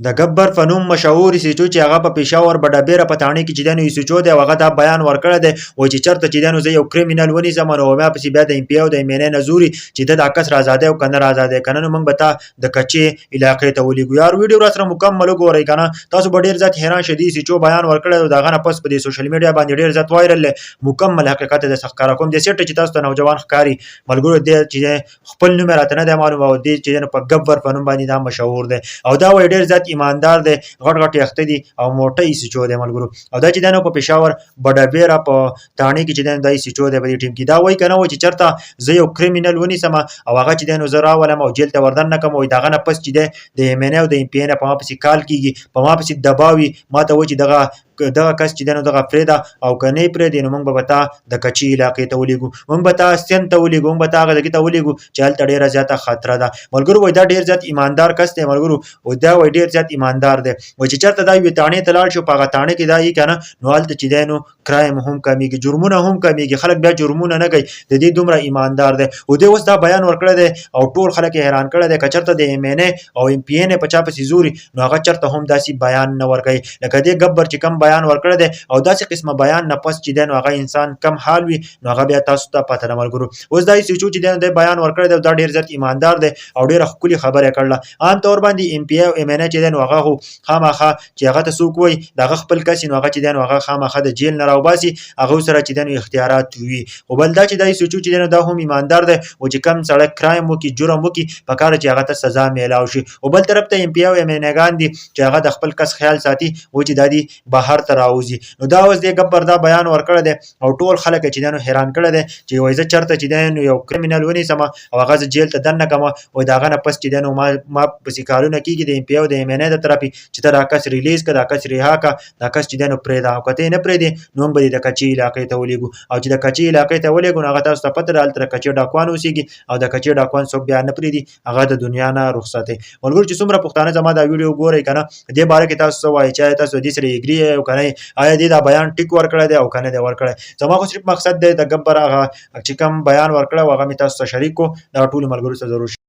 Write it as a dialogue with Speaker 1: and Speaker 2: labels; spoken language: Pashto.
Speaker 1: د ګبر فنوم مشهور سیچو چې هغه په پېښور بډابېره په تاڼې کې چې دی نو سیچو دی هغه دا بیان ورکړی دی وایي چې چېرته چې دی نو زه یو کرمینل ونیسم نو بیا پسې بیا د ایم پي او د ایم این اې نه زوري چې ده دا کس را ازادی او که نه را ازادی که نه نو موږ به تا د کچې علاقې ته ولیږو. یار ویډیو راسره مکمل وګورئ که نه تاسو به ډېر زیات حیران شئ. دې سیچو بیان ورکړی او د هغه نه پس په دې سوشل میډیا باندې ډېر زیات وایرل دی. مکمل حقیقت یې درڅخه ښکاره کوم. دې سیټ چې تاسو ته نوجوان ښکاري ملګرو دی چې خپل نوم یې راته نه دی معلوم او دې چې په ګبر په نوم باندې دا مشهور دی او دا وایي ډېر زیات ایماندار دی غټ غټ یخته دي او موټی سیچو دی ملګرو. او دا چې دی نو په پېښور بډابېره په تاڼې کې چې دی نو دا سیچو دی په دې ټیم کې دا وایي که نه وایي چې چېرته زه یو کرمینل ونیسم او هغه چې دی نو زه راولم او جیل ته وردن نه کړم وایي د هغه نه پس چې دی د ایم این اې او د ایم پي این اې په ما پسې کال کېږي په ما پسې دباو وي ما ته وایي چې دغه کس چې دی نو دغه پرېږده او که نه یې پرېږدې نو موږ به تا د کچې علاقې ته ولیږو موږ به تا سیند ته ولیږو موږ به تا هغه ځای ته ولیږو چې هلته ډېره زیاته خطره ده. ملګرو وایي دا ډېر زیات ایماندار کس دی ملګرو وایي دا وایي ډېر زیات ایماندار دی وایي چې چېرته دا یوې تاڼې ته لاړ شي په هغه تاڼې کې دا وي که نه نو هلته چې دی نو کرایم هم کمیږي جرمونه هم کمیږي خلک بیا جرمونه نه کوي د دې دومره ایماندار دی. او دی اوس دا بیان ورکړی دی او ټول خلک یې حیران کړی دی که چېرته د ایم این اې او ایم پي این اې په چا پسې زوري نو هغه چېرته هم داسې بیان نه ورکوي لکه دې ګبر چې کم بیان ورکړی دی او داسې قسمه بیان نه پس چې دی نو هغه انسان کم حال وي نو هغه بیا تاسو ته پته ده ملګرو. اوس دا سیچو چې دی نو دی بیان ورکړی دی دا ډېر زیات ایماندار دی او ډېره ښکلې خبره یې کړله. عام طور باندې ایم پي او ایم این اې چې دی نو هغه خو خامخا چې هغه ته څوک وایي د هغه خپل کس نو هغه چې دی نو هغه خامخا د جیل نه راوباسي هغه سره چې دی نو اختیارات وي. خو بل دا چې دا سیچو چې دی نو دا هم ایماندار دی او چې کم سړی کرایم وکړي جرم وکړي په کار چې هغه ته سزا میلاو شي. او بل طرف ته ایم پي او ایم این اېګان دي چې هغه د خپل کس خیال ساتي و چې دا دي بهر ته راوځي. نو دا اوس دې ګبر دا بیان ورکړی دی او ټول خلک چې دی نو حیران کړی دی چې وایي زه چېرته چې دی نو یو کرمینل ونیسم او هغه زه جیل ته دننه کړم وایي د هغه نه پس چې دی نو ما پسې کارونه کېږي د ایم پي او د ایم این اې د طرفې چې ته دا کس ریلیز کړه دا کس رها کړه دا کس چې دی نو پرېږده او که ته یې نه پرېږدې نو موږ به دې د کچې علاقې ته ولیږو او چې د کچې علاقې ته ولېږو نو هغه تاسو ته پته ده هلته د کچې ډاکوان اوسېږي او د کچې ډاکوان څوک بیا نه پرېږدي هغه د دنیا نه رخصتوي. ملګرو چې څومره پښتانه زما دا ویډیو ګورئ که نه دې باره کې تاسو څه وایئ چې آیا تاسو دې سره اګري یئ او که نه آیا دې دا بیان ټیک ورکړی دی او که نه دی ورکړی. زما خو صرف مقصد دی د ګبر هغه چې کوم بیان ورکړی و هغه مې تاسو ته شریک کړو دا ټولو ملګرو ته ضرور